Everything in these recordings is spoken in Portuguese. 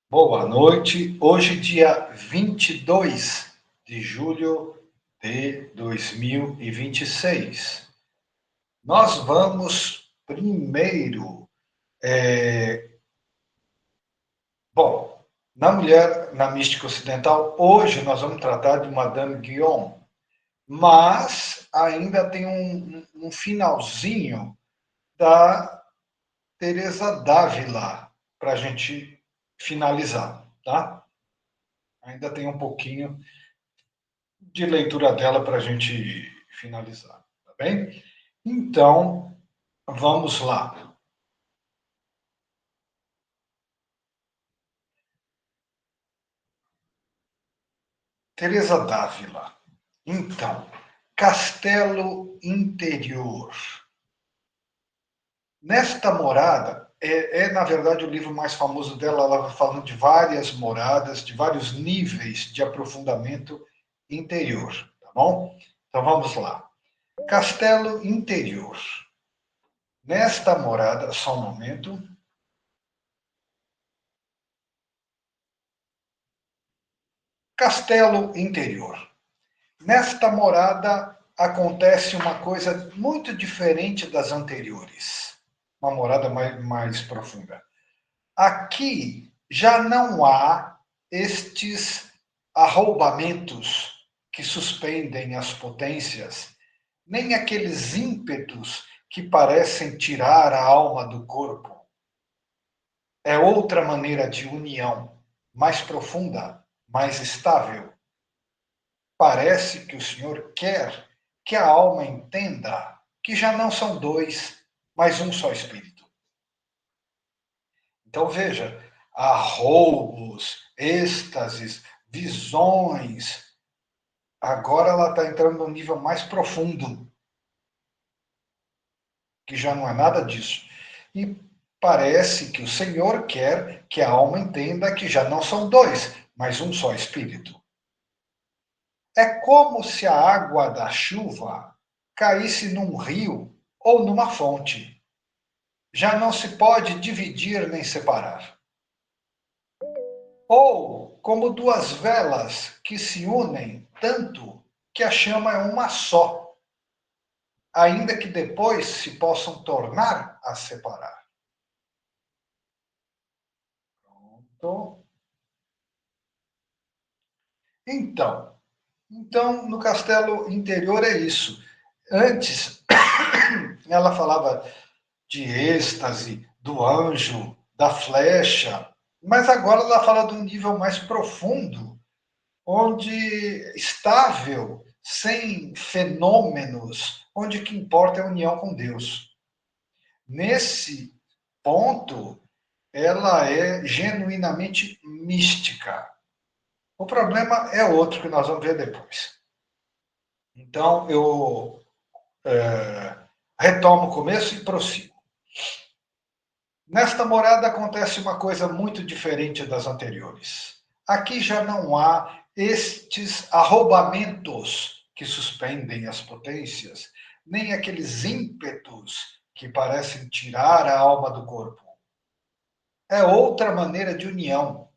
Boa noite. Hoje, dia 22 de julho de 2026. Nós vamos primeiro, bom, na mulher, na mística ocidental, hoje nós vamos tratar de Madame Guyon, mas ainda tem um finalzinho da Teresa d'Ávila para a gente finalizar, tá? Ainda tem um pouquinho de leitura dela para a gente finalizar, tá bem? Então, vamos lá. Teresa d'Ávila. Então, Castelo Interior. Nesta morada, na verdade o livro mais famoso dela, ela vai falando de várias moradas, de vários níveis de aprofundamento interior, tá bom? Então vamos lá. Castelo Interior. Nesta morada, só um momento. Castelo Interior. Nesta morada acontece uma coisa muito diferente das anteriores. Uma morada mais profunda. Aqui já não há estes arroubamentos que suspendem as potências, nem aqueles ímpetos que parecem tirar a alma do corpo. É outra maneira de união, mais profunda, mais estável. Parece que o Senhor quer que a alma entenda que já não são dois, mas um só espírito. Então veja, há roubos, êxtases, visões. Agora ela está entrando num nível mais profundo, que já não é nada disso. E parece que o Senhor quer que a alma entenda que já não são dois, mas um só espírito. É como se a água da chuva caísse num rio ou numa fonte. Já não se pode dividir nem separar. Ou como duas velas que se unem tanto que a chama é uma só, ainda que depois se possam tornar a separar. Pronto. Então, no castelo interior é isso. Antes, ela falava de êxtase, do anjo, da flecha, mas agora ela fala de um nível mais profundo, onde estável, sem fenômenos, onde o que importa é a união com Deus. Nesse ponto, ela é genuinamente mística. O problema é outro que nós vamos ver depois. Então, eu retomo o começo e prossigo. Nesta morada acontece uma coisa muito diferente das anteriores. Aqui já não há estes arroubamentos que suspendem as potências, nem aqueles ímpetos que parecem tirar a alma do corpo. É outra maneira de união,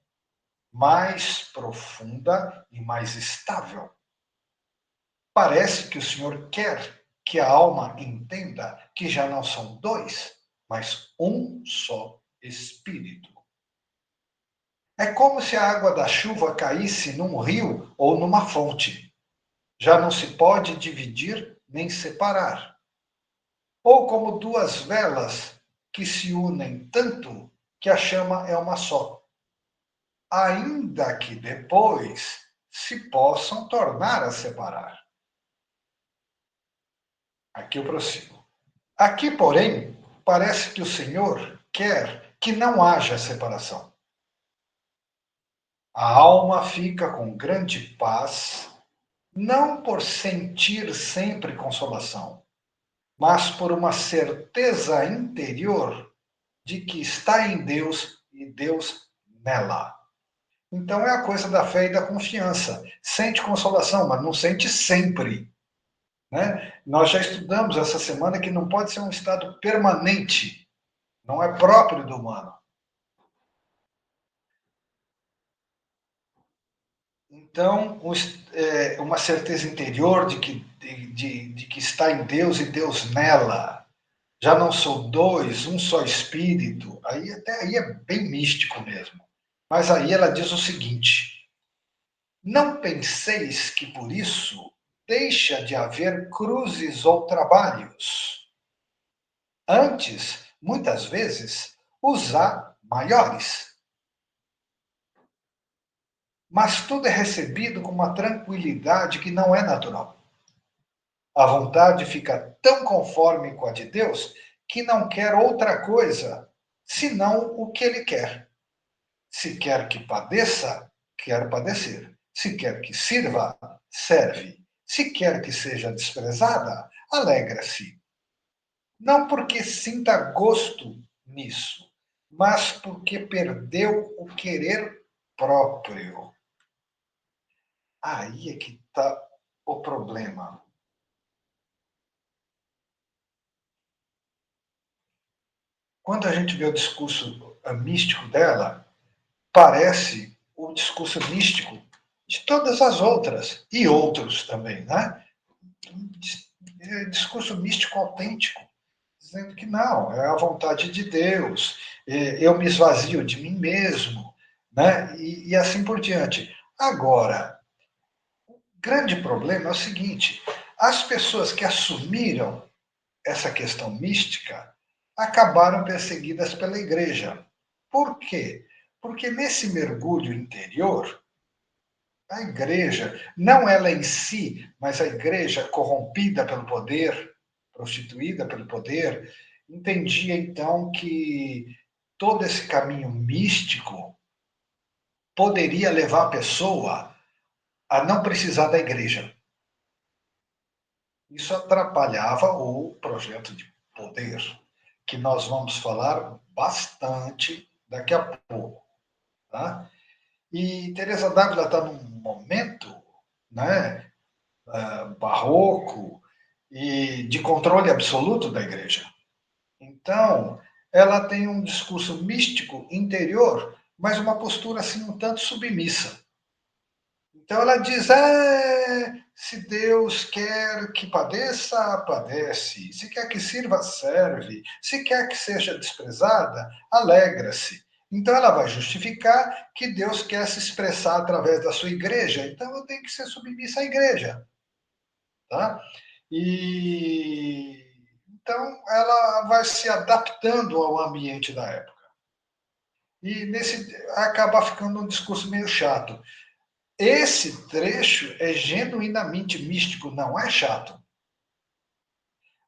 mais profunda e mais estável. Parece que o Senhor quer que a alma entenda que já não são dois, mas um só espírito. É como se a água da chuva caísse num rio ou numa fonte. Já não se pode dividir nem separar. Ou como duas velas que se unem tanto que a chama é uma só. Ainda que depois se possam tornar a separar. Aqui eu prossigo. Aqui, porém, parece que o Senhor quer que não haja separação. A alma fica com grande paz, não por sentir sempre consolação, mas por uma certeza interior de que está em Deus e Deus nela. Então é a coisa da fé e da confiança. Sente consolação, mas não sente sempre. Né? Nós já estudamos essa semana que não pode ser um estado permanente, não é próprio do humano. Então, uma certeza interior de que está em Deus e Deus nela. Já não sou dois, um só espírito. Aí até aí é bem místico mesmo. Mas aí ela diz o seguinte: não penseis que por isso deixa de haver cruzes ou trabalhos. Antes, muitas vezes, os há maiores. Mas tudo é recebido com uma tranquilidade que não é natural. A vontade fica tão conforme com a de Deus que não quer outra coisa senão o que ele quer. Se quer que padeça, quer padecer. Se quer que sirva, serve. Se quer que seja desprezada, alegra-se. Não porque sinta gosto nisso, mas porque perdeu o querer próprio. Aí é que está o problema. Quando a gente vê o discurso místico dela, parece o discurso místico de todas as outras, e outros também, né? Discurso místico autêntico, dizendo que não, é a vontade de Deus, eu me esvazio de mim mesmo, né? E assim por diante. Agora, o grande problema é o seguinte: as pessoas que assumiram essa questão mística acabaram perseguidas pela igreja. Por quê? Porque nesse mergulho interior, a igreja, não ela em si, mas a igreja corrompida pelo poder, prostituída pelo poder, entendia então que todo esse caminho místico poderia levar a pessoa a não precisar da igreja. Isso atrapalhava o projeto de poder, que nós vamos falar bastante daqui a pouco. Tá? E Teresa d'Ávila está num momento, né, barroco e de controle absoluto da igreja. Então, ela tem um discurso místico interior, mas uma postura assim um tanto submissa. Então ela diz: se Deus quer que padeça, padece. Se quer que sirva, serve. Se quer que seja desprezada, alegra-se. Então ela vai justificar que Deus quer se expressar através da sua igreja. Então eu tenho que ser submissa à igreja. Tá? E então ela vai se adaptando ao ambiente da época. E nesse acaba ficando um discurso meio chato. Esse trecho é genuinamente místico, não é chato.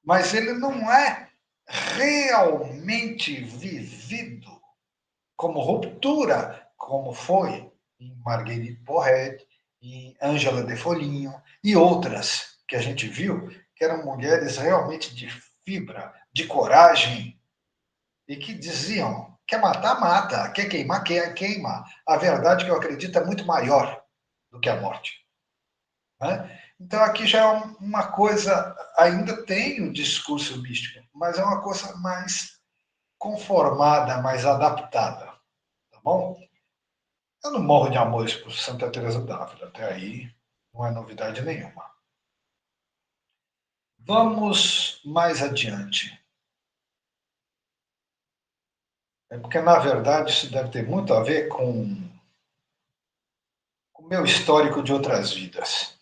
Mas ele não é realmente vivido como ruptura, como foi em Marguerite Porret, em Ângela de Foligno e outras que a gente viu, que eram mulheres realmente de fibra, de coragem, e que diziam: quer matar, mata, quer queimar, queima. A verdade que eu acredito é muito maior do que a morte. Né? Então, aqui já é uma coisa, ainda tem o discurso místico, mas é uma coisa mais conformada, mais adaptada. Tá bom? Eu não morro de amores por Santa Teresa d'Ávila, até aí não é novidade nenhuma. Vamos mais adiante. É porque, na verdade, isso deve ter muito a ver com o meu histórico de outras vidas.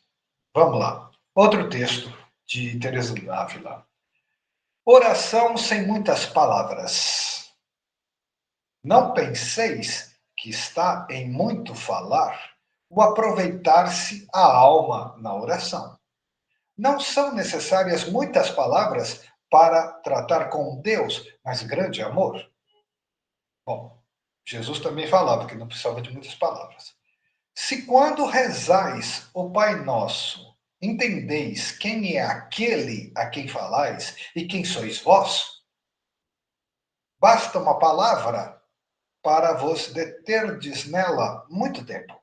Vamos lá. Outro texto de Teresa d'Ávila. Oração sem muitas palavras. Não penseis que está em muito falar o aproveitar-se a alma na oração. Não são necessárias muitas palavras para tratar com Deus, mas grande amor. Bom, Jesus também falava que não precisava de muitas palavras. Se quando rezais o Pai Nosso, entendeis quem é aquele a quem falais e quem sois vós, basta uma palavra para vos deterdes nela muito tempo.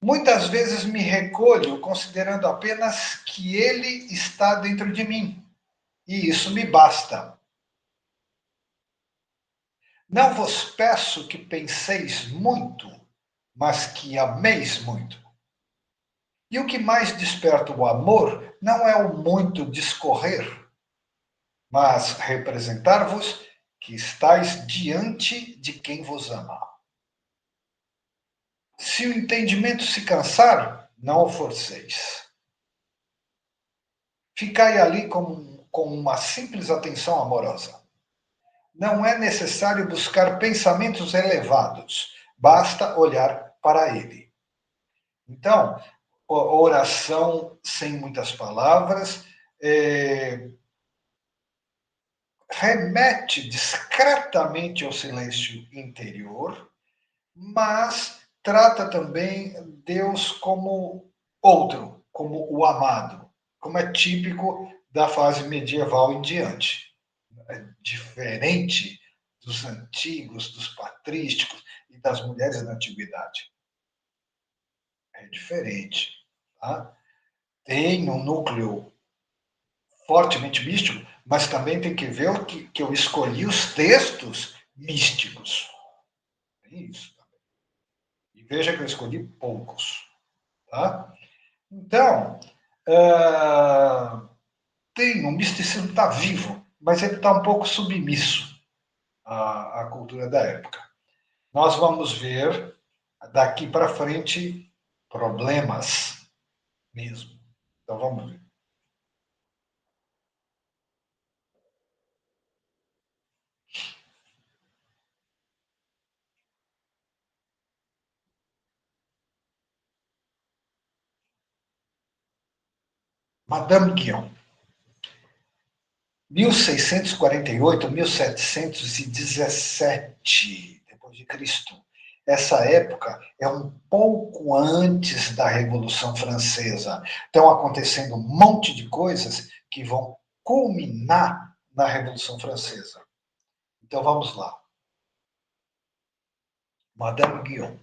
Muitas vezes me recolho considerando apenas que ele está dentro de mim, e isso me basta. Não vos peço que penseis muito, mas que ameis muito. E o que mais desperta o amor não é o muito discorrer, mas representar-vos que estáis diante de quem vos ama. Se o entendimento se cansar, não o forceis. Ficai ali com uma simples atenção amorosa. Não é necessário buscar pensamentos elevados, basta olhar para ele. Então, oração sem muitas palavras, remete discretamente ao silêncio interior, mas trata também Deus como outro, como o amado, como é típico da fase medieval em diante. É diferente dos antigos, dos patrísticos e das mulheres da antiguidade. É diferente. Tá? Tem um núcleo fortemente místico, mas também tem que ver que eu escolhi os textos místicos. É isso. E veja que eu escolhi poucos. Tá? Então, tem, o misticismo está vivo, mas ele está um pouco submisso à cultura da época. Nós vamos ver daqui para frente problemas mesmo. Então vamos ver. Madame Guion, 1648, 1717 depois de Cristo. Essa época é um pouco antes da Revolução Francesa. Estão acontecendo um monte de coisas que vão culminar na Revolução Francesa. Então vamos lá. Madame Guion.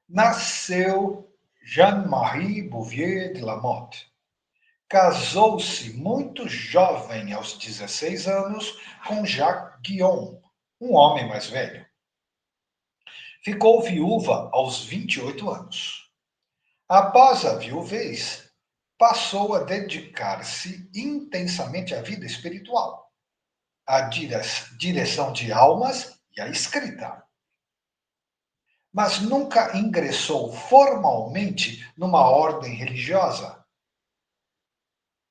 Nasceu Jean-Marie Bouvier de Lamotte. Casou-se muito jovem, aos 16 anos, com Jacques Guion, um homem mais velho. Ficou viúva aos 28 anos. Após a viuvez, passou a dedicar-se intensamente à vida espiritual, à direção de almas e à escrita. Mas nunca ingressou formalmente numa ordem religiosa,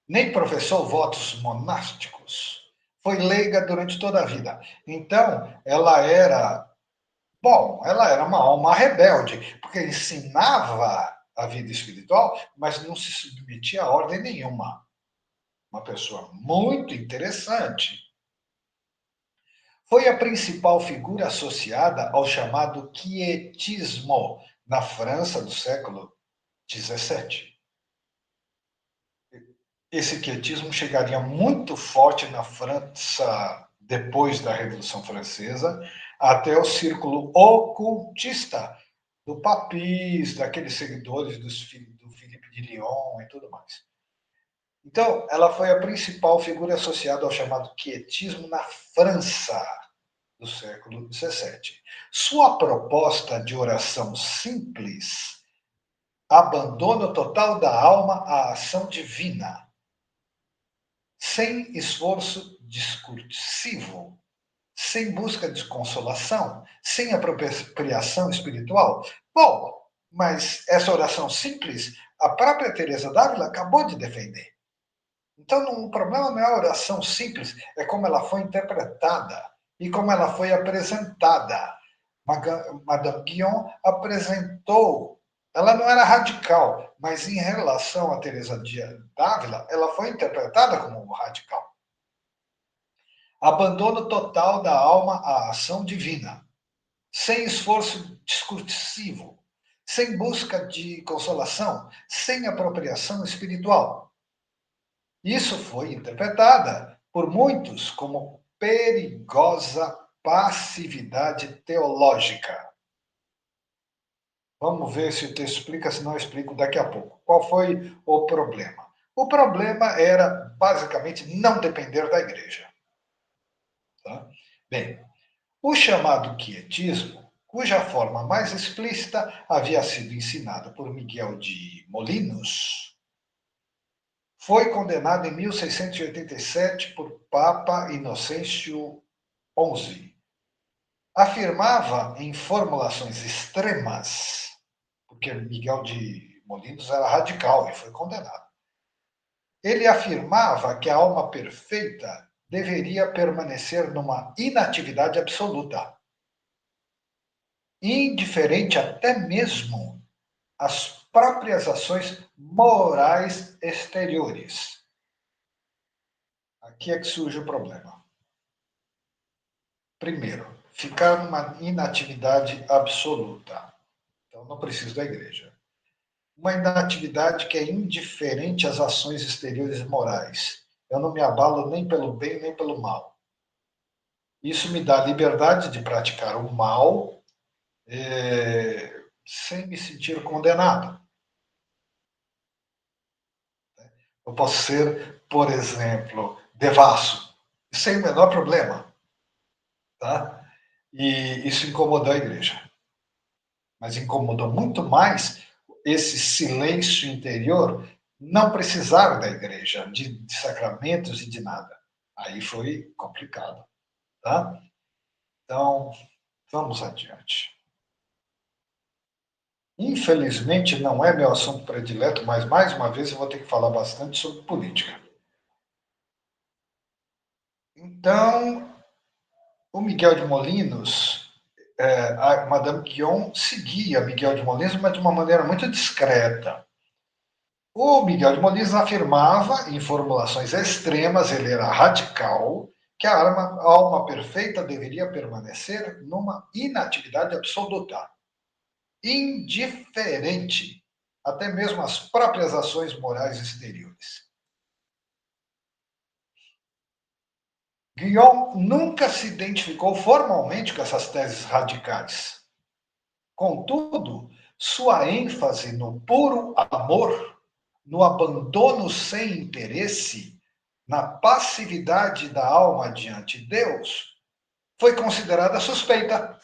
nem professou votos monásticos. Foi leiga durante toda a vida. Então, ela era uma alma rebelde, porque ensinava a vida espiritual, mas não se submetia a ordem nenhuma. Uma pessoa muito interessante. Foi a principal figura associada ao chamado quietismo na França do século XVII. Esse quietismo chegaria muito forte na França depois da Revolução Francesa, até o círculo ocultista do papis, daqueles seguidores do Filipe de Lyon e tudo mais. Então, ela foi a principal figura associada ao chamado quietismo na França do século XVII. Sua proposta de oração simples, abandono total da alma à ação divina, sem esforço discursivo, sem busca de consolação, sem apropriação espiritual. Bom, mas essa oração simples, a própria Teresa d'Ávila acabou de defender. Então, o problema não é a oração simples, é como ela foi interpretada e como ela foi apresentada. Madame Guion apresentou, ela não era radical, mas em relação a Teresa d'Ávila, ela foi interpretada como radical. Abandono total da alma à ação divina, sem esforço discursivo, sem busca de consolação, sem apropriação espiritual. Isso foi interpretada por muitos como perigosa passividade teológica. Vamos ver se o texto explica, se não eu explico daqui a pouco. Qual foi o problema? O problema era, basicamente, não depender da igreja. Tá? Bem, O chamado quietismo, cuja forma mais explícita havia sido ensinada por Miguel de Molinos, foi condenado em 1687 por Papa Inocêncio XI. Afirmava em formulações extremas, porque Miguel de Molinos era radical e foi condenado. Ele afirmava que a alma perfeita deveria permanecer numa inatividade absoluta, indiferente até mesmo às próprias ações morais exteriores. Aqui é que surge o problema. Primeiro, ficar numa inatividade absoluta. Então, não preciso da igreja. Uma inatividade que é indiferente às ações exteriores morais. Eu não me abalo nem pelo bem nem pelo mal. Isso me dá liberdade de praticar o mal sem me sentir condenado. Eu posso ser, por exemplo, devasso, sem o menor problema. Tá? E isso incomodou a igreja. Mas incomodou muito mais esse silêncio interior não precisar da igreja, de sacramentos e de nada. Aí foi complicado. Tá? Então, vamos adiante. Infelizmente, não é meu assunto predileto, mas mais uma vez eu vou ter que falar bastante sobre política. Então, o Miguel de Molinos, a Madame Guion seguia Miguel de Molinos, mas de uma maneira muito discreta. O Miguel de Molinos afirmava, em formulações extremas, ele era radical, que a alma perfeita deveria permanecer numa inatividade absoluta, indiferente até mesmo às próprias ações morais exteriores. Guion nunca se identificou formalmente com essas teses radicais. Contudo, sua ênfase no puro amor, no abandono sem interesse, na passividade da alma diante de Deus, foi considerada suspeita.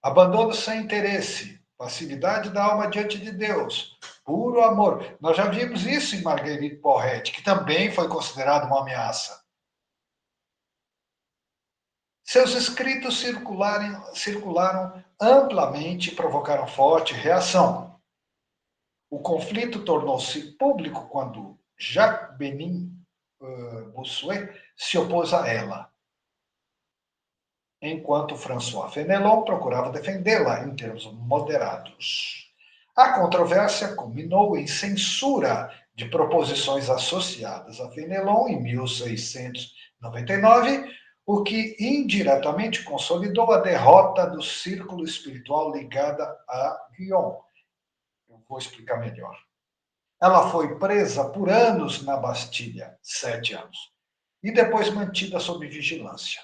Abandono sem interesse, passividade da alma diante de Deus, puro amor. Nós já vimos isso em Marguerite Porret, que também foi considerado uma ameaça. Seus escritos circularam amplamente e provocaram forte reação. O conflito tornou-se público quando Jacques Benin Bossuet se opôs a ela, enquanto François Fenelon procurava defendê-la em termos moderados. A controvérsia culminou em censura de proposições associadas a Fenelon em 1699, o que indiretamente consolidou a derrota do círculo espiritual ligada a Guion. Eu vou explicar melhor. Ela foi presa por anos na Bastilha, 7 anos, e depois mantida sob vigilância.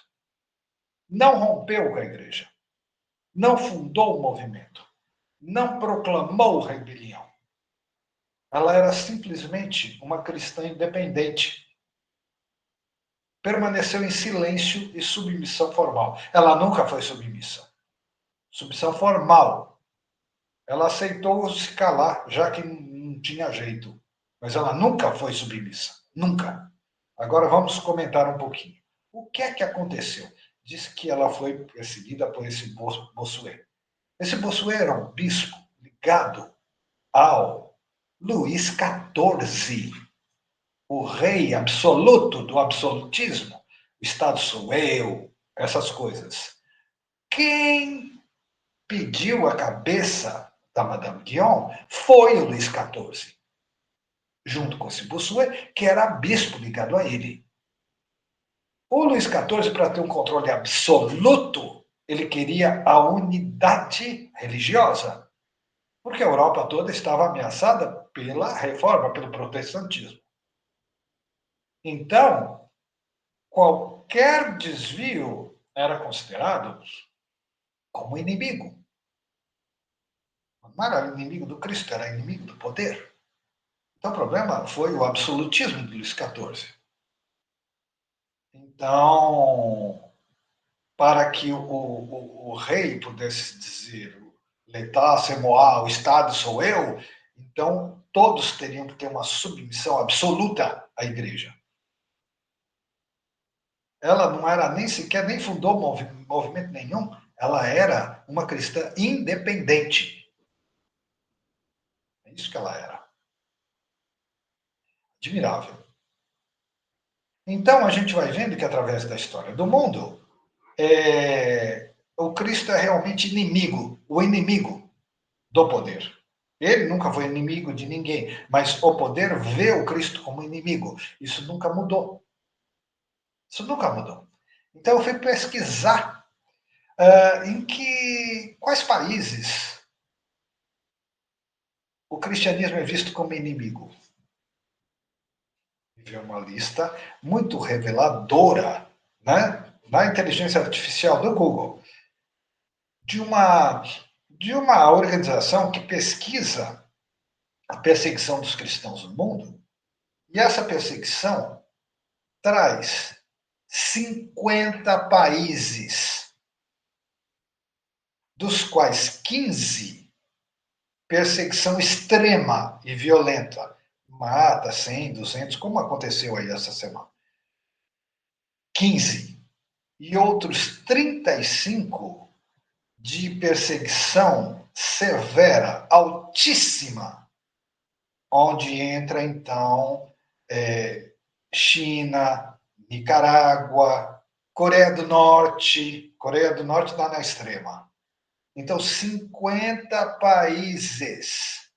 Não rompeu com a igreja, não fundou o movimento, não proclamou rebelião. Ela era simplesmente uma cristã independente. Permaneceu em silêncio e submissão formal. Ela nunca foi submissa. Submissão formal. Ela aceitou se calar, já que não tinha jeito. Mas ela nunca foi submissa. Nunca. Agora vamos comentar um pouquinho. O que é que aconteceu? Diz que ela foi perseguida por esse Bossuet. Esse Bossuet era um bispo ligado ao Luís XIV, o rei absoluto do absolutismo. O Estado sou eu, essas coisas. Quem pediu a cabeça da Madame Guion foi o Luís XIV, junto com esse Bossuet, que era bispo ligado a ele. O Luís XIV, para ter um controle absoluto, ele queria a unidade religiosa, porque a Europa toda estava ameaçada pela reforma, pelo protestantismo. Então, qualquer desvio era considerado como inimigo. Não era inimigo do Cristo, era inimigo do poder. Então, o problema foi o absolutismo de Luís XIV. Então, para que o rei pudesse dizer l'État c'est moi, o Estado sou eu, então todos teriam que ter uma submissão absoluta à igreja. Ela não era nem sequer, nem fundou movimento nenhum, ela era uma cristã independente. É isso que ela era. Admirável. Então a gente vai vendo que através da história do mundo, o Cristo é realmente inimigo, o inimigo do poder. Ele nunca foi inimigo de ninguém, mas o poder vê o Cristo como inimigo. Isso nunca mudou. Isso nunca mudou. Então eu fui pesquisar quais países o cristianismo é visto como inimigo. E vi uma lista muito reveladora, né, na inteligência artificial do Google, de uma, de uma organização que pesquisa a perseguição dos cristãos no mundo, e essa perseguição traz 50 países, dos quais 15 perseguição extrema e violenta. Mata 100, 200, como aconteceu aí essa semana. 15. E outros 35 de perseguição severa, altíssima, onde entra, então, China, Nicarágua, Coreia do Norte está na extrema. Então, 50 países.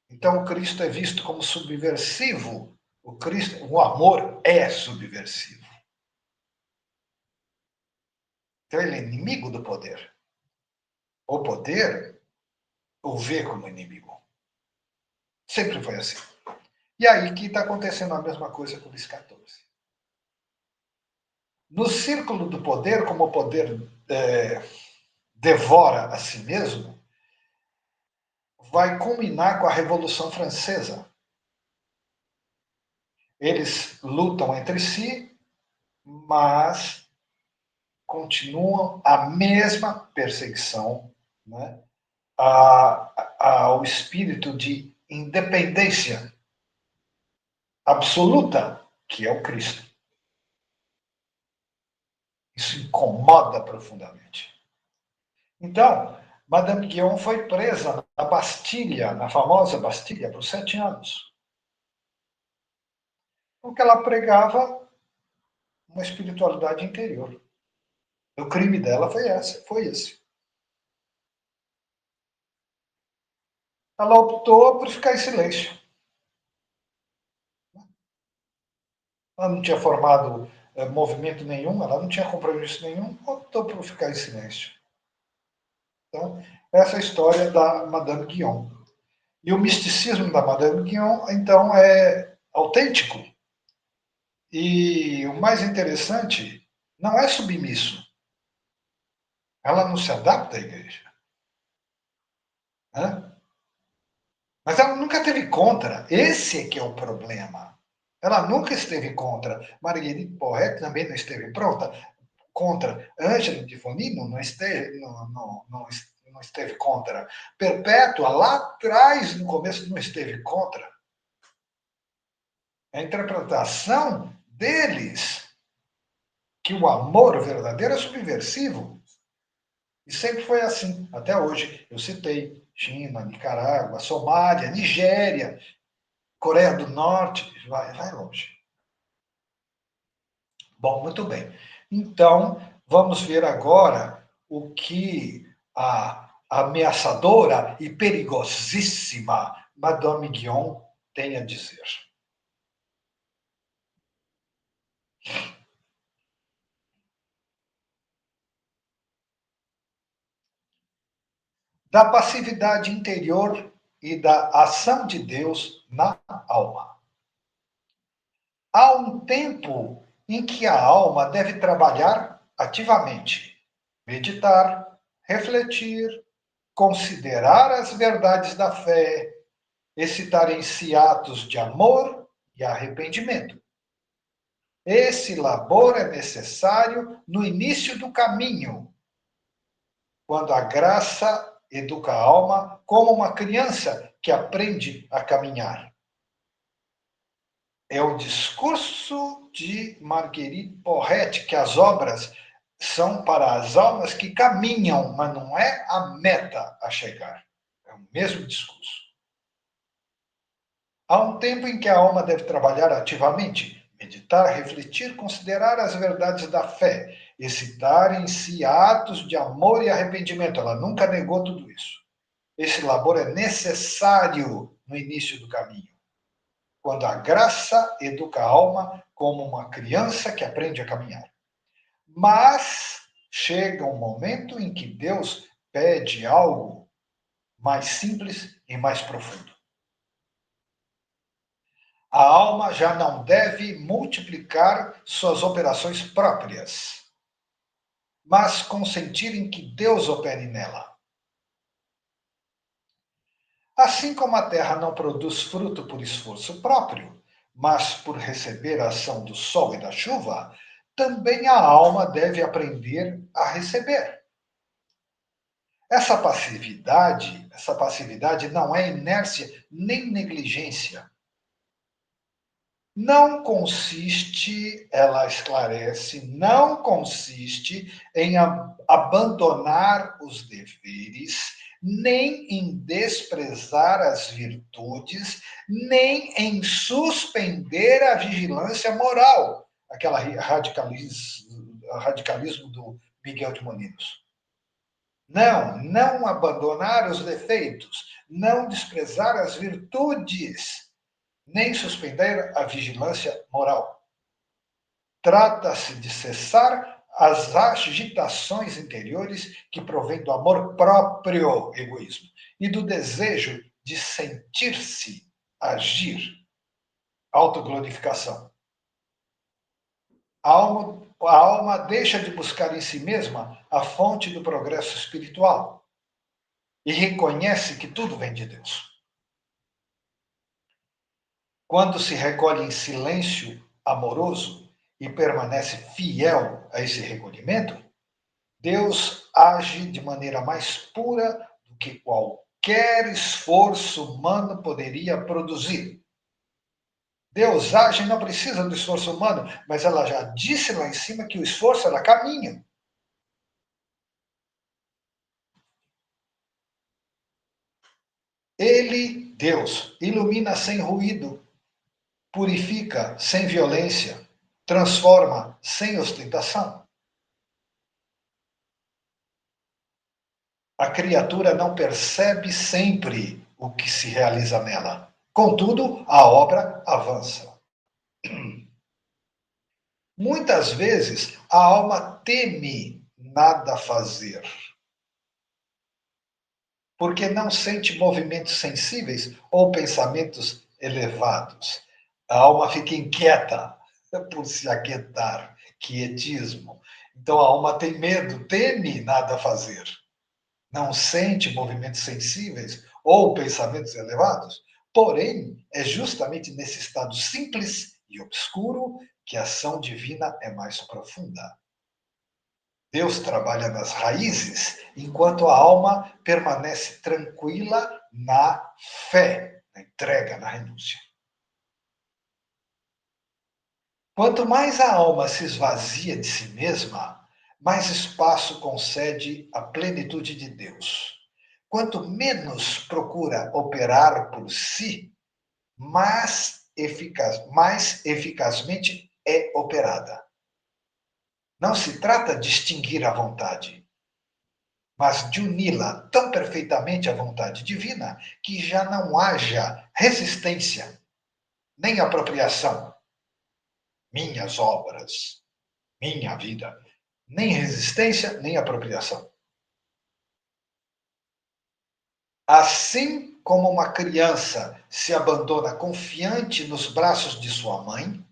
Então, o Cristo é visto como subversivo. O amor é subversivo. Então, ele é inimigo do poder. O poder o vê como inimigo. Sempre foi assim. E aí que está acontecendo a mesma coisa com o Luís XIV. No círculo do poder, como o poder devora a si mesmo, vai culminar com a Revolução Francesa. Eles lutam entre si, mas continuam a mesma perseguição, né, ao espírito de independência absoluta, que é o Cristo. Isso incomoda profundamente. Então, Madame Guion foi presa na Bastilha, na famosa Bastilha, por 7 anos. Porque ela pregava uma espiritualidade interior. O crime dela foi esse. Ela optou por ficar em silêncio. Ela não tinha formado movimento nenhum, ela não tinha compromisso nenhum, optou por ficar em silêncio. Então, essa é a história da Madame Guion. E o misticismo da Madame Guion, então, é autêntico. E o mais interessante, não é submisso. Ela não se adapta à igreja. Né? Mas ela nunca teve contra. Esse é que é o problema. Ela nunca esteve contra. Marguerite Porret também não esteve pronta contra. Ângela de Fonino não esteve, não esteve contra. Perpétua, lá atrás, no começo, não esteve contra. A interpretação deles que o amor verdadeiro é subversivo. E sempre foi assim, até hoje. Eu citei China, Nicarágua, Somália, Nigéria, Coreia do Norte, vai longe. Bom, muito bem. Então, vamos ver agora o que a ameaçadora e perigosíssima Madame Guion tem a dizer. Da passividade interior e da ação de Deus na alma. Há um tempo em que a alma deve trabalhar ativamente, meditar, refletir, considerar as verdades da fé, excitar em si atos de amor e arrependimento. Esse labor é necessário no início do caminho, quando a graça educa a alma como uma criança que aprende a caminhar. É o discurso de Marguerite Porret que as obras são para as almas que caminham, mas não é a meta a chegar. É o mesmo discurso. Há um tempo em que a alma deve trabalhar ativamente, meditar, refletir, considerar as verdades da fé, excitar em si atos de amor e arrependimento. Ela nunca negou tudo isso. Esse labor é necessário no início do caminho, quando a graça educa a alma como uma criança que aprende a caminhar. Mas chega um momento em que Deus pede algo mais simples e mais profundo. A alma já não deve multiplicar suas operações próprias, mas consentir em que Deus opere nela. Assim como a terra não produz fruto por esforço próprio, mas por receber a ação do sol e da chuva, também a alma deve aprender a receber. Essa passividade não é inércia nem negligência. Não consiste, ela esclarece, não consiste em abandonar os deveres, nem em desprezar as virtudes, nem em suspender a vigilância moral, aquela radicalismo do Miguel de Molinos. Não abandonar os defeitos, não desprezar as virtudes, nem suspender a vigilância moral. Trata-se de cessar as agitações interiores que provêm do amor próprio, egoísmo, e do desejo de sentir-se, agir, autoglorificação. A alma deixa de buscar em si mesma a fonte do progresso espiritual e reconhece que tudo vem de Deus. Quando se recolhe em silêncio amoroso e permanece fiel a esse recolhimento, Deus age de maneira mais pura do que qualquer esforço humano poderia produzir. Deus age e não precisa do esforço humano, mas ela já disse lá em cima que o esforço era caminho. Ele, Deus, ilumina sem ruído, purifica sem violência, transforma sem ostentação. A criatura não percebe sempre o que se realiza nela. Contudo, a obra avança. Muitas vezes, a alma teme nada fazer, porque não sente movimentos sensíveis ou pensamentos elevados. A alma fica inquieta por se aquietar, quietismo. Então, a alma tem medo, teme nada fazer. Não sente movimentos sensíveis ou pensamentos elevados. Porém, é justamente nesse estado simples e obscuro que a ação divina é mais profunda. Deus trabalha nas raízes, enquanto a alma permanece tranquila na fé, na entrega, na renúncia. Quanto mais a alma se esvazia de si mesma, mais espaço concede à plenitude de Deus. Quanto menos procura operar por si, mais eficazmente é operada. Não se trata de extinguir a vontade, mas de uni-la tão perfeitamente à vontade divina que já não haja resistência, nem apropriação. Minhas obras, minha vida, nem resistência, nem apropriação. Assim como uma criança se abandona confiante nos braços de sua mãe,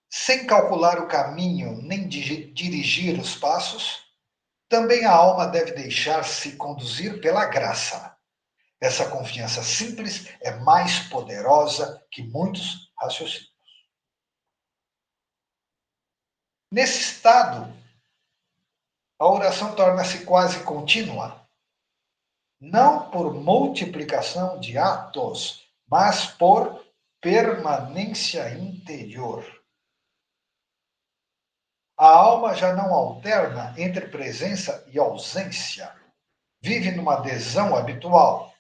sem calcular o caminho nem dirigir os passos, também a alma deve deixar-se conduzir pela graça. Essa confiança simples é mais poderosa que muitos raciocínios. Nesse estado, a oração torna-se quase contínua, não por multiplicação de atos, mas por permanência interior. A alma já não alterna entre presença e ausência, vive numa adesão habitual,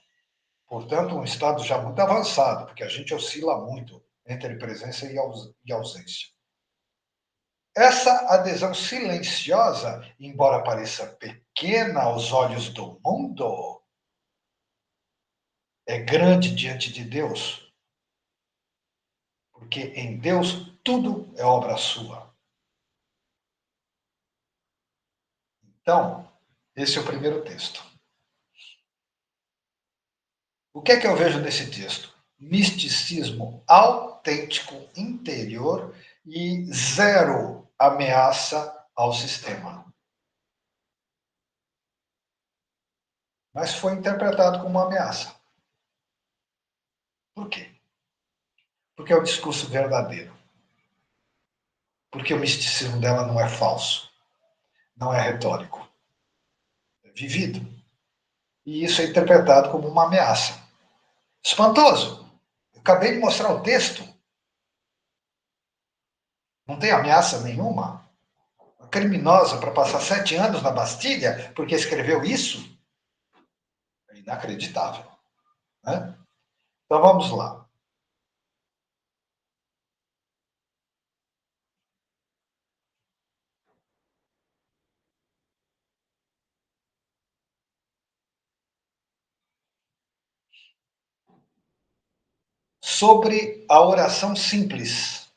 portanto, um estado já muito avançado, porque a gente oscila muito entre presença e ausência. Essa adesão silenciosa, embora pareça pequena aos olhos do mundo, é grande diante de Deus, porque em Deus tudo é obra sua. Então, esse é o primeiro texto. O que é que eu vejo nesse texto? Misticismo autêntico interior e zero ameaça ao sistema. Mas foi interpretado como uma ameaça. Por quê? Porque é o discurso verdadeiro. Porque o misticismo dela não é falso, não é retórico, é vivido. E isso é interpretado como uma ameaça. Espantoso! Eu acabei de mostrar o texto. Não tem ameaça nenhuma. Uma criminosa para passar 7 anos na Bastilha porque escreveu isso? É inacreditável. Né? Então vamos lá. Sobre a oração simples.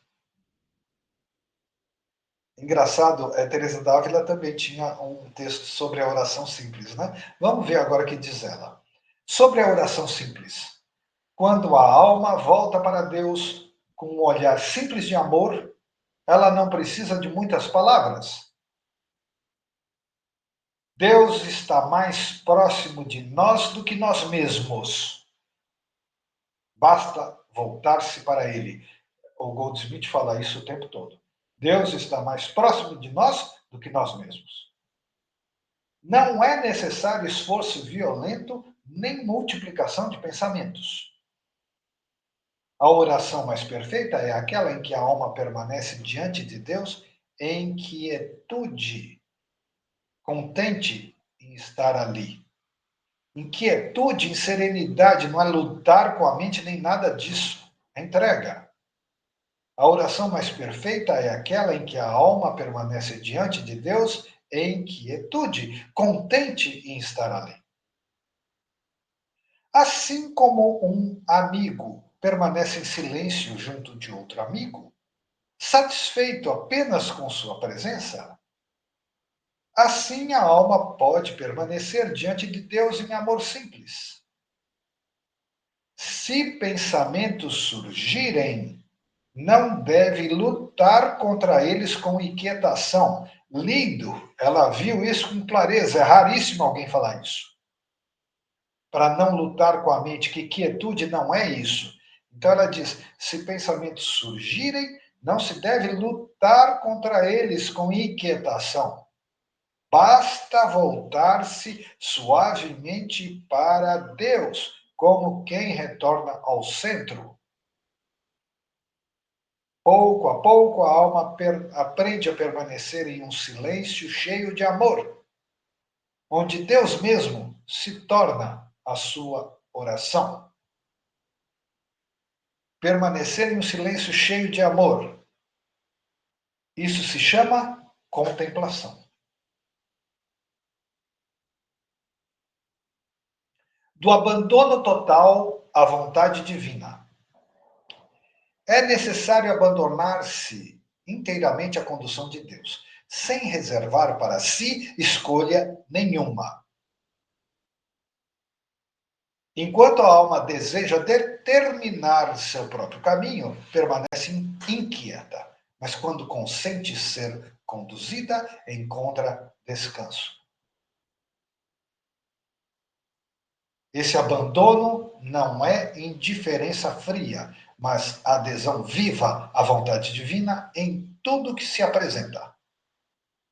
Engraçado, Teresa d'Ávila também tinha um texto sobre a oração simples, né? Vamos ver agora o que diz ela. Sobre a oração simples. Quando a alma volta para Deus com um olhar simples de amor, ela não precisa de muitas palavras. Deus está mais próximo de nós do que nós mesmos. Basta voltar-se para Ele. O Goldsmith fala isso o tempo todo. Deus está mais próximo de nós do que nós mesmos. Não é necessário esforço violento nem multiplicação de pensamentos. A oração mais perfeita é aquela em que a alma permanece diante de Deus em quietude, contente em estar ali. Em quietude, em serenidade, não é lutar com a mente nem nada disso. É entrega. A oração mais perfeita é aquela em que a alma permanece diante de Deus em quietude, contente em estar ali. Assim como um amigo permanece em silêncio junto de outro amigo, satisfeito apenas com sua presença, assim a alma pode permanecer diante de Deus em amor simples. Se pensamentos surgirem, não deve lutar contra eles com inquietação. Lindo, ela viu isso com clareza, é raríssimo alguém falar isso. Para não lutar com a mente, que quietude não é isso. Então ela diz: se pensamentos surgirem, não se deve lutar contra eles com inquietação. Basta voltar-se suavemente para Deus, como quem retorna ao centro. Pouco a pouco, a alma aprende a permanecer em um silêncio cheio de amor, onde Deus mesmo se torna a sua oração. Permanecer em um silêncio cheio de amor. Isso se chama contemplação. Do abandono total à vontade divina. É necessário abandonar-se inteiramente à condução de Deus, sem reservar para si escolha nenhuma. Enquanto a alma deseja determinar seu próprio caminho, permanece inquieta, mas quando consente ser conduzida, encontra descanso. Esse abandono não é indiferença fria, mas adesão viva à vontade divina em tudo que se apresenta.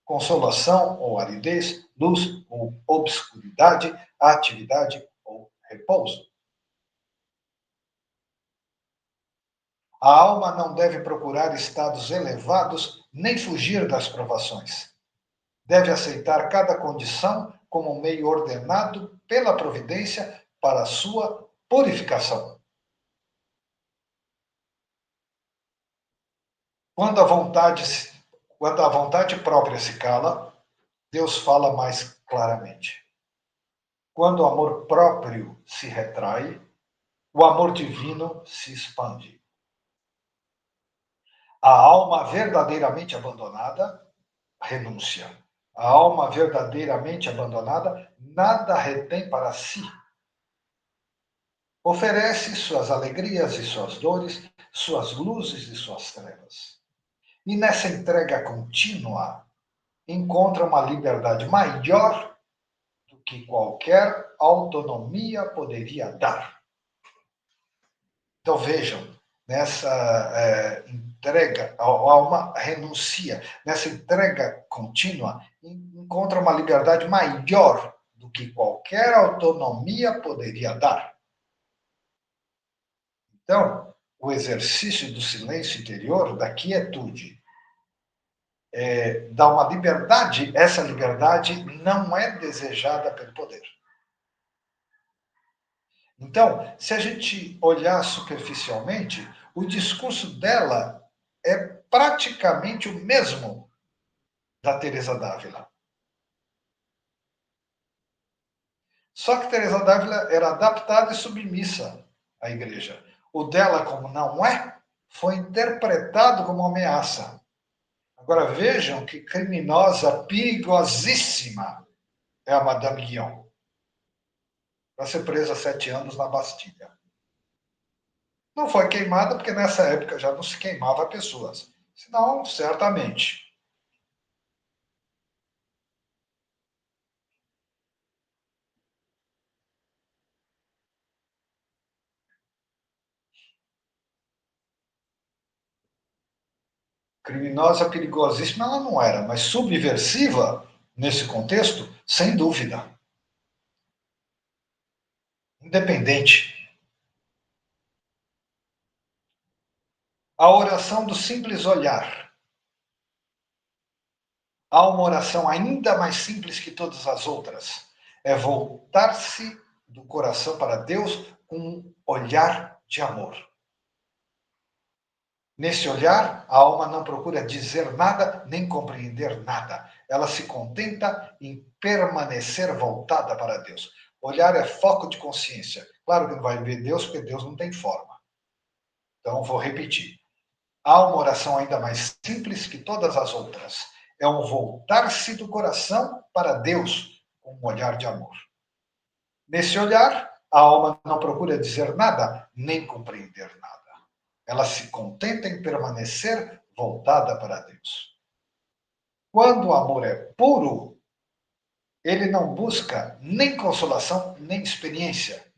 consolação ou aridez, luz ou obscuridade, atividade ou repouso. A alma não deve procurar estados elevados nem fugir das provações. Deve aceitar cada condição como um meio ordenado pela providência para a sua purificação. Quando a vontade, quando a vontade própria se cala, Deus fala mais claramente. Quando o amor próprio se retrai, o amor divino se expande. A alma verdadeiramente abandonada renúncia. A alma verdadeiramente abandonada nada retém para si. Oferece suas alegrias e suas dores, suas luzes e suas trevas. E nessa entrega contínua, encontra uma liberdade maior do que qualquer autonomia poderia dar. Então vejam, nessa entrega, a alma renuncia, nessa entrega contínua, encontra uma liberdade maior do que qualquer autonomia poderia dar. Então, o exercício do silêncio interior, da quietude, dá uma liberdade, essa liberdade não é desejada pelo poder. Então, se a gente olhar superficialmente, o discurso dela é praticamente o mesmo da Teresa d'Ávila. Só que Teresa d'Ávila era adaptada e submissa à igreja. O dela, como não é, foi interpretado como uma ameaça. Agora vejam que criminosa, perigosíssima é a Madame Guion. Vai ser presa 7 anos na Bastilha. Não foi queimada, porque nessa época já não se queimava pessoas. Senão, certamente. Criminosa, perigosíssima, ela não era, mas subversiva, nesse contexto, sem dúvida. Independente. A oração do simples olhar. Há uma oração ainda mais simples que todas as outras. É voltar-se do coração para Deus com um olhar de amor. Nesse olhar, a alma não procura dizer nada nem compreender nada. Ela se contenta em permanecer voltada para Deus. Olhar é foco de consciência. Claro que não vai ver Deus, porque Deus não tem forma. Então, vou repetir. Há uma oração ainda mais simples que todas as outras. É um voltar-se do coração para Deus com um olhar de amor. Nesse olhar, a alma não procura dizer nada, nem compreender nada. Ela se contenta em permanecer voltada para Deus. Quando o amor é puro, ele não busca nem consolação, nem experiência.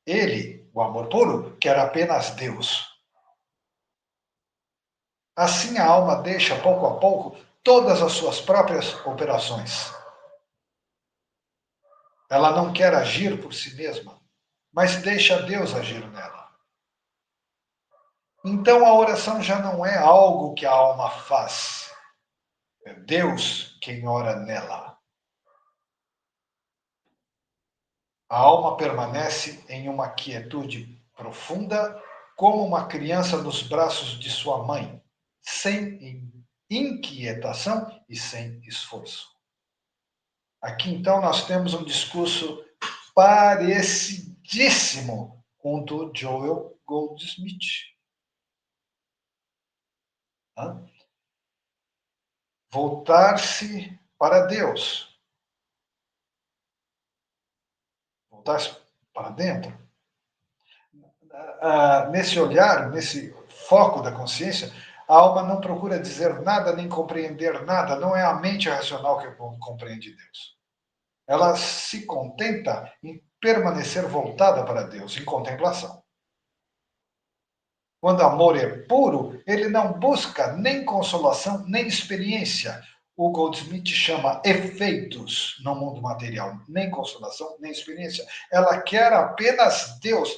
Ele, o amor puro, quer apenas Deus. Assim a alma deixa, pouco a pouco, todas as suas próprias operações. Ela não quer agir por si mesma, mas deixa Deus agir nela. Então a oração já não é algo que a alma faz. É Deus quem ora nela. A alma permanece em uma quietude profunda, como uma criança nos braços de sua mãe, sem inquietação e sem esforço. Aqui, então, nós temos um discurso parecidíssimo com o do Joel Goldsmith. Voltar-se para Deus. Voltar-se para dentro. Nesse olhar, nesse foco da consciência, a alma não procura dizer nada nem compreender nada. Não é a mente racional que compreende Deus. Ela se contenta em permanecer voltada para Deus, em contemplação. Quando o amor é puro, ele não busca nem consolação, nem experiência. o Goldsmith chama efeitos no mundo material, nem consolação, nem experiência. Ela quer apenas Deus.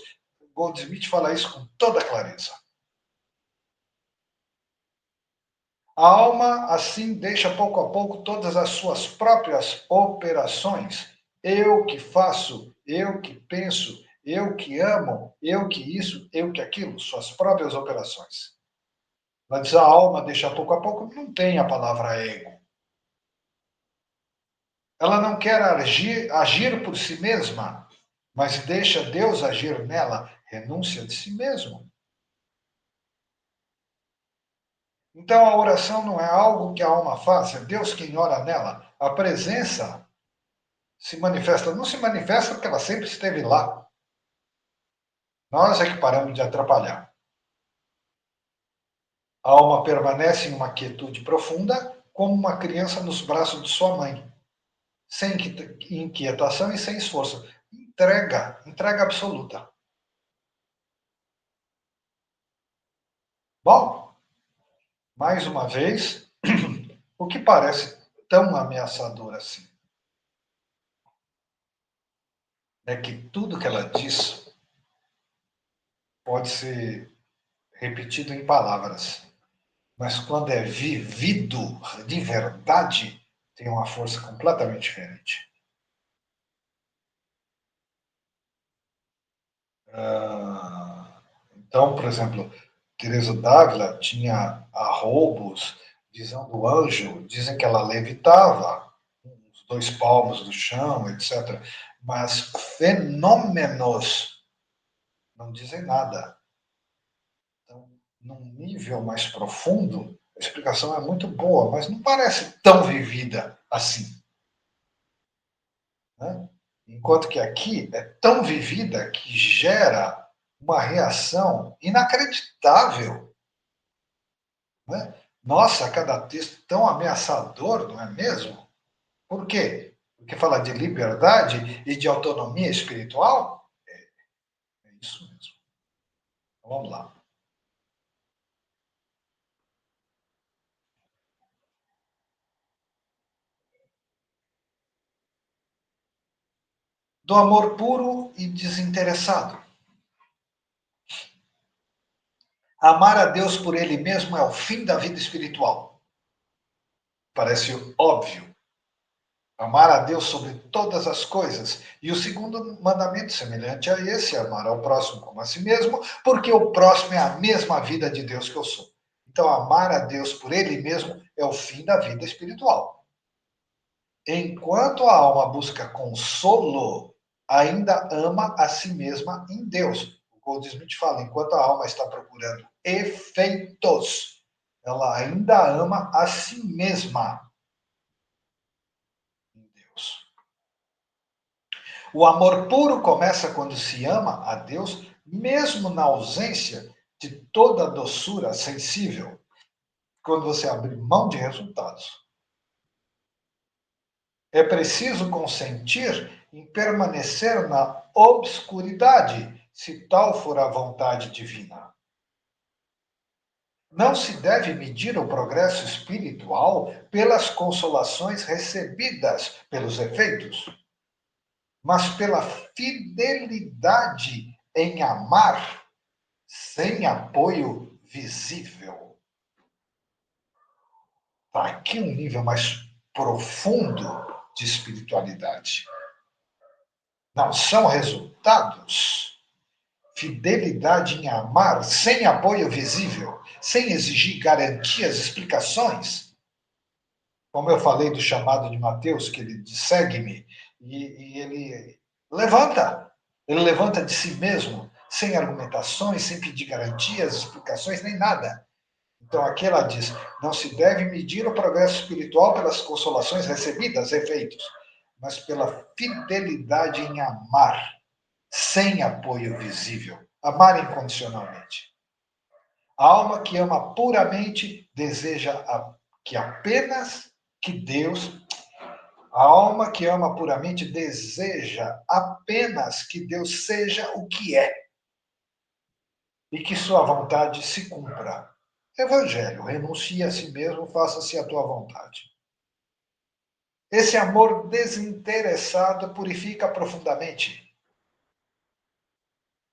Goldsmith fala isso com toda clareza. A alma, assim, deixa pouco a pouco todas as suas próprias operações. Eu que faço, eu que penso, eu que amo, eu que isso, eu que aquilo, suas próprias operações. Ela diz a alma deixa pouco a pouco, não tem a palavra ego. Ela não quer agir por si mesma, mas deixa Deus agir nela, renúncia de si mesmo. Então a oração não é algo que a alma faz, é Deus quem ora nela. A presença se manifesta, não se manifesta porque ela sempre esteve lá. Nós é que paramos de atrapalhar. A alma permanece em uma quietude profunda, como uma criança nos braços de sua mãe, sem inquietação e sem esforço. Entrega absoluta. Bom, mais uma vez, o que parece tão ameaçador assim é que tudo que ela diz pode ser repetido em palavras, mas quando é vivido de verdade, tem uma força completamente diferente. Então, por exemplo, Teresa d'Ávila tinha arroubos, visão do anjo, dizem que ela levitava, uns 2 palmos do chão, etc. Mas fenômenos não dizem nada. Então, num nível mais profundo, a explicação é muito boa, mas não parece tão vivida assim. Né? Enquanto que aqui é tão vivida que gera uma reação inacreditável. Né? Nossa, cada texto tão ameaçador, não é mesmo? Por quê? Porque fala de liberdade e de autonomia espiritual? É isso mesmo. Então, vamos lá. Do amor puro e desinteressado. Amar a Deus por Ele mesmo é o fim da vida espiritual. Parece óbvio. Amar a Deus sobre todas as coisas. E o segundo mandamento, semelhante a esse, amar ao próximo como a si mesmo, porque o próximo é a mesma vida de Deus que eu sou. Então, amar a Deus por Ele mesmo é o fim da vida espiritual. Enquanto a alma busca consolo, ainda ama a si mesma em Deus. O Goldsmith fala, enquanto a alma está procurando efeitos, ela ainda ama a si mesma em Deus. O amor puro começa quando se ama a Deus, mesmo na ausência de toda a doçura sensível, quando você abre mão de resultados. É preciso consentir em permanecer na obscuridade, se tal for a vontade divina. Não se deve medir o progresso espiritual pelas consolações recebidas pelos efeitos, mas pela fidelidade em amar sem apoio visível. Está aqui um nível mais profundo de espiritualidade. Não são resultados. Fidelidade em amar sem apoio visível, sem exigir garantias, explicações. Como eu falei do chamado de Mateus, que ele diz, segue-me, e levanta. Ele levanta de si mesmo, sem argumentações, sem pedir garantias, explicações, nem nada. Então aqui ela diz, não se deve medir o progresso espiritual pelas consolações recebidas, efeitos, mas pela fidelidade em amar, sem apoio visível. Amar incondicionalmente. A alma que ama puramente deseja que apenas que Deus. A alma que ama puramente deseja apenas que Deus seja o que é e que sua vontade se cumpra. Evangelho, renuncie a si mesmo, faça-se a tua vontade. Esse amor desinteressado purifica profundamente.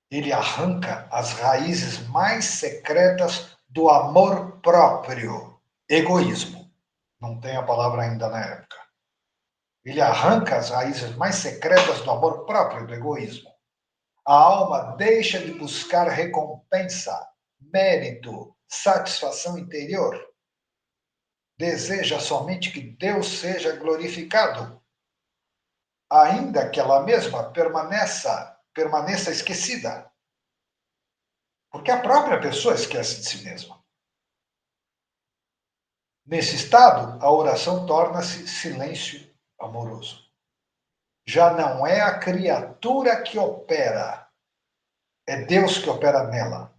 Ele arranca as raízes mais secretas do amor próprio, egoísmo. Não tem a palavra ainda na época. Ele arranca as raízes mais secretas do amor próprio, do egoísmo. A alma deixa de buscar recompensa, mérito, satisfação interior. Deseja somente que Deus seja glorificado, ainda que ela mesma permaneça esquecida. Porque a própria pessoa esquece de si mesma. Nesse estado, a oração torna-se silêncio amoroso. Já não é a criatura que opera, é Deus que opera nela.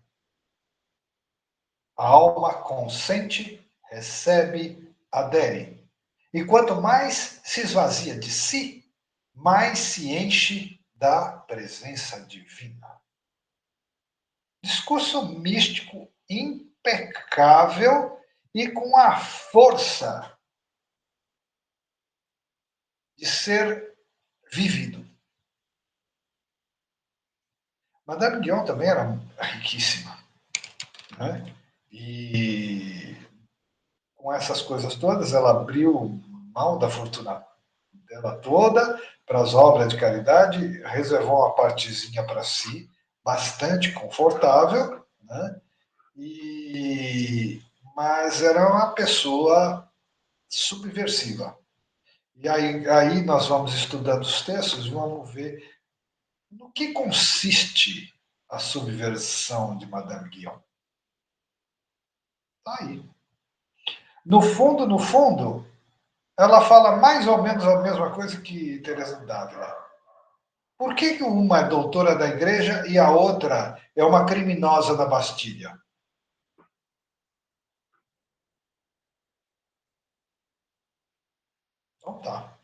A alma consente, recebe, adere. E quanto mais se esvazia de si, mais se enche da presença divina. Discurso místico impecável e com a força de ser vivido. Madame Guion também era riquíssima, né? E com essas coisas todas, ela abriu mão da fortuna dela toda para as obras de caridade, reservou uma partezinha para si, bastante confortável, né? Mas era uma pessoa subversiva. E aí nós vamos estudando os textos e vamos ver no que consiste a subversão de Madame Guion. Está aí. No fundo, ela fala mais ou menos a mesma coisa que Teresa d'Ávila. Por que uma é doutora da igreja e a outra é uma criminosa da Bastilha? Então tá.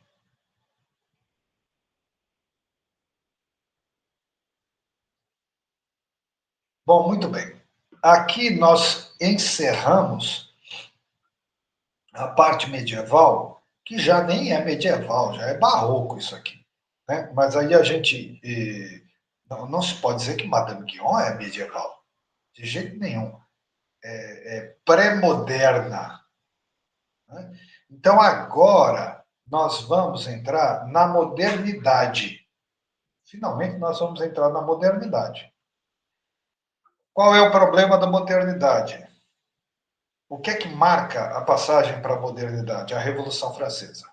Bom, muito bem. Aqui nós encerramos a parte medieval, que já nem é medieval, já é barroco isso aqui. Né? Mas aí a gente. Não se pode dizer que Madame Guion é medieval, de jeito nenhum. É pré-moderna. Né? Então agora nós vamos entrar na modernidade. Finalmente nós vamos entrar na modernidade. Qual é o problema da modernidade? O que é que marca a passagem para a modernidade? A Revolução Francesa.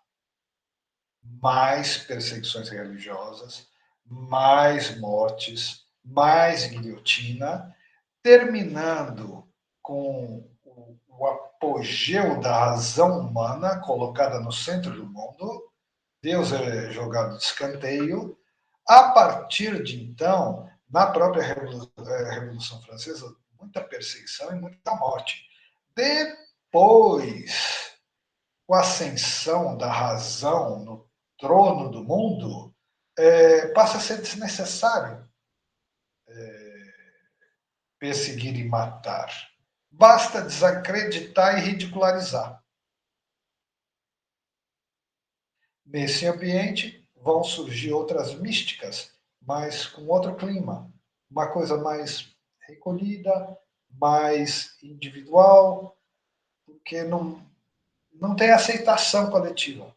Mais perseguições religiosas, mais mortes, mais guilhotina, terminando com o apogeu da razão humana colocada no centro do mundo, Deus é jogado de escanteio. A partir de então, na própria Revolução Francesa, muita perseguição e muita morte. Depois, com a ascensão da razão no trono do mundo, passa a ser desnecessário perseguir e matar. Basta desacreditar e ridicularizar. Nesse ambiente vão surgir outras místicas, mas com outro clima. Uma coisa mais recolhida, mais individual, porque não tem aceitação coletiva.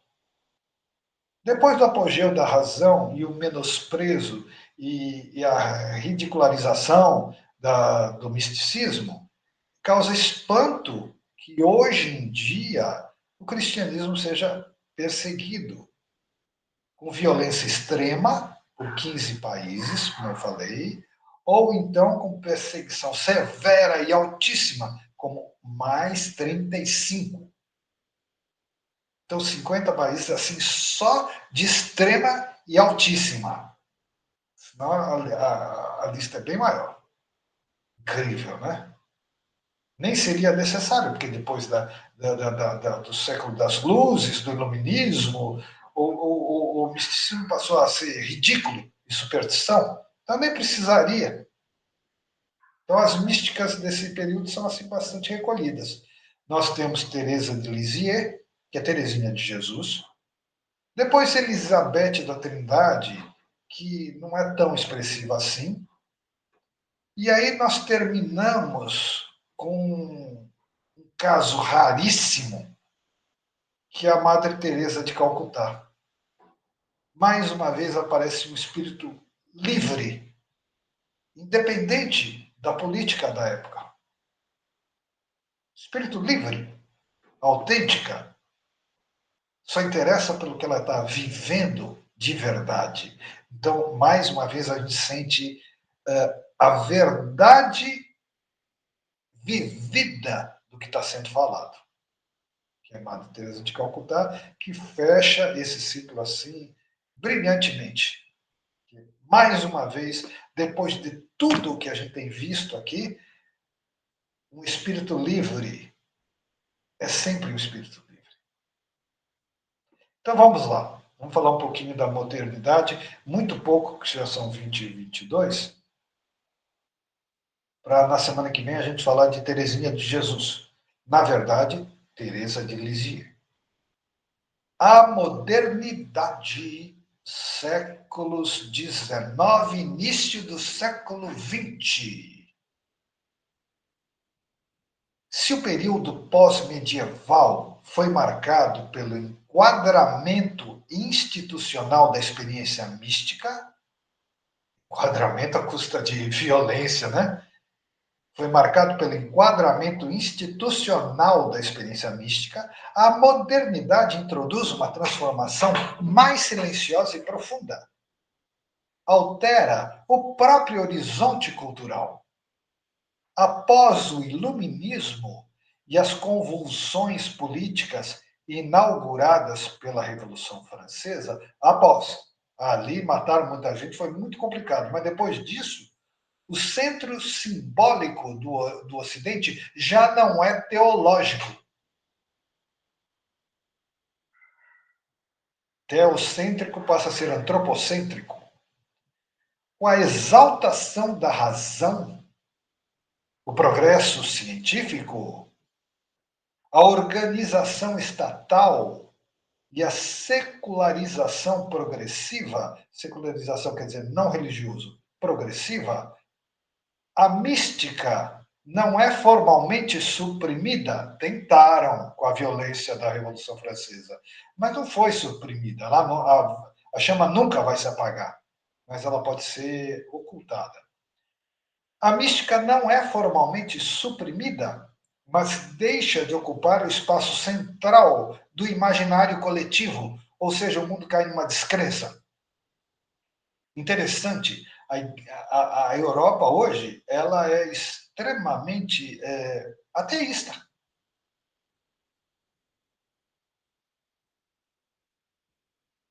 Depois do apogeu da razão e o menosprezo e a ridicularização do misticismo, causa espanto que hoje em dia o cristianismo seja perseguido com violência extrema por 15 países, como eu falei, ou então com perseguição severa e altíssima, como mais 35. Então, 50 países assim, só de extrema e altíssima. Senão a lista é bem maior. Incrível, né? Nem seria necessário, porque depois do século das luzes, do iluminismo, o misticismo passou a ser ridículo e superstição. Então nem precisaria. Então as místicas desse período são assim bastante recolhidas. Nós temos Teresa de Lisieux, que é Teresinha de Jesus, Depois, Elizabeth da Trindade, que não é tão expressiva assim. E aí nós terminamos com um caso raríssimo, que é a Madre Teresa de Calcutá. Mais uma vez aparece um espírito livre, independente da política da época. Espírito livre, autêntica, só interessa pelo que ela está vivendo de verdade. Então, mais uma vez, a gente sente a verdade vivida do que está sendo falado. Que é a Madre Teresa de Calcutá, que fecha esse ciclo assim brilhantemente. Mais uma vez, depois de tudo que a gente tem visto aqui, um espírito livre é sempre um espírito livre. Então vamos lá. Vamos falar um pouquinho da modernidade, muito pouco, que já são 20 e 22, para na semana que vem a gente falar de Teresinha de Jesus. Na verdade, Teresa de Lisieux. A modernidade, séculos XIX, início do século XX. Se o período pós-medieval foi marcado pelo enquadramento institucional da experiência mística, enquadramento à custa de violência, né? Foi marcado pelo enquadramento institucional da experiência mística, a modernidade introduz uma transformação mais silenciosa e profunda. Altera o próprio horizonte cultural. Após o iluminismo e as convulsões políticas inauguradas pela Revolução Francesa, após ali matar muita gente, foi muito complicado, mas depois disso, o centro simbólico do Ocidente já não é teológico. Teocêntrico passa a ser antropocêntrico. Com a exaltação da razão, o progresso científico, a organização estatal e a secularização progressiva, secularização quer dizer não religioso, progressiva, a mística não é formalmente suprimida. Tentaram com a violência da Revolução Francesa, mas não foi suprimida. A chama nunca vai se apagar, mas ela pode ser ocultada. A mística não é formalmente suprimida, mas deixa de ocupar o espaço central do imaginário coletivo, ou seja, o mundo cai numa descrença. Interessante, a Europa hoje ela é extremamente ateísta.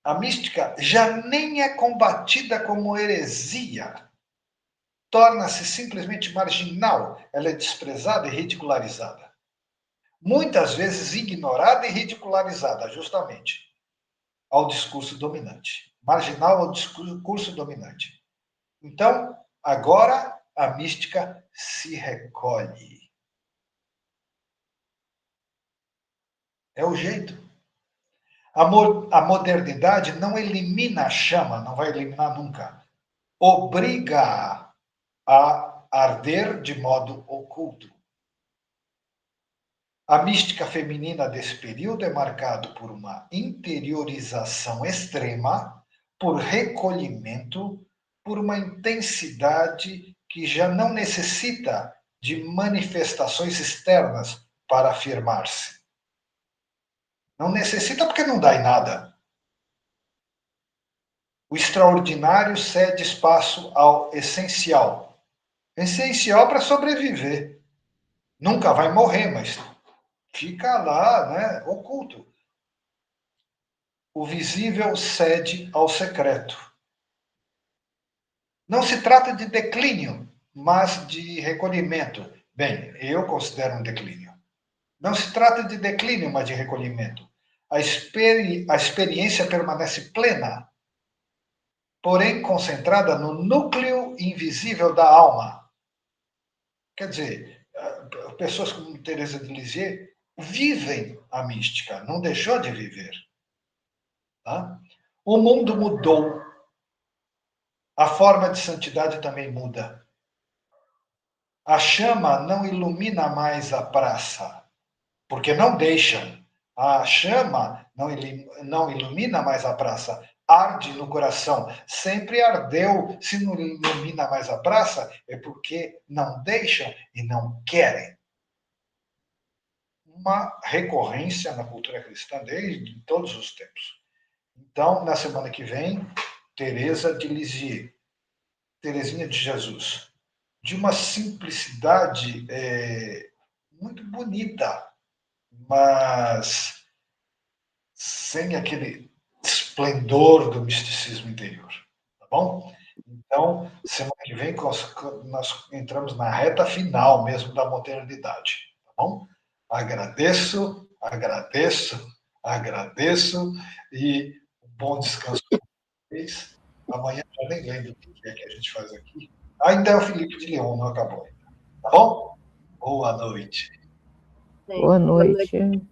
A mística já nem é combatida como heresia, torna-se simplesmente marginal, ela é desprezada e ridicularizada. Muitas vezes ignorada e ridicularizada, justamente, ao discurso dominante. Marginal ao discurso dominante. Então, agora a mística se recolhe. É o jeito. A modernidade não elimina a chama, não vai eliminar nunca. Obriga a arder de modo oculto. A mística feminina desse período é marcado por uma interiorização extrema, por recolhimento, por uma intensidade que já não necessita de manifestações externas para afirmar-se. Não necessita porque não dá em nada. O extraordinário cede espaço ao essencial. Essencial para sobreviver. Nunca vai morrer, mas fica lá, né, oculto. O visível cede ao secreto. Não se trata de declínio, mas de recolhimento. Bem, eu considero um declínio. Não se trata de declínio, mas de recolhimento. A experiência permanece plena, porém concentrada no núcleo invisível da alma. Quer dizer, pessoas como Teresa de Lisieux vivem a mística, não deixou de viver. Tá? O mundo mudou. A forma de santidade também muda. A chama não ilumina mais a praça, porque não deixam. A chama não ilumina mais a praça, arde no coração. Sempre ardeu. Se não ilumina mais a praça, é porque não deixam e não querem. Uma recorrência na cultura cristã desde todos os tempos. Então, na semana que vem, Teresa de Lisieux, Teresinha de Jesus, de uma simplicidade muito bonita, mas sem aquele esplendor do misticismo interior, tá bom? Então, semana que vem nós entramos na reta final mesmo da modernidade, tá bom? Agradeço, agradeço, agradeço e um bom descanso para vocês. Amanhã já nem lembro o que é que a gente faz aqui. Ainda é o Felipe de Leão, não acabou ainda. Tá bom? Boa noite. Boa noite.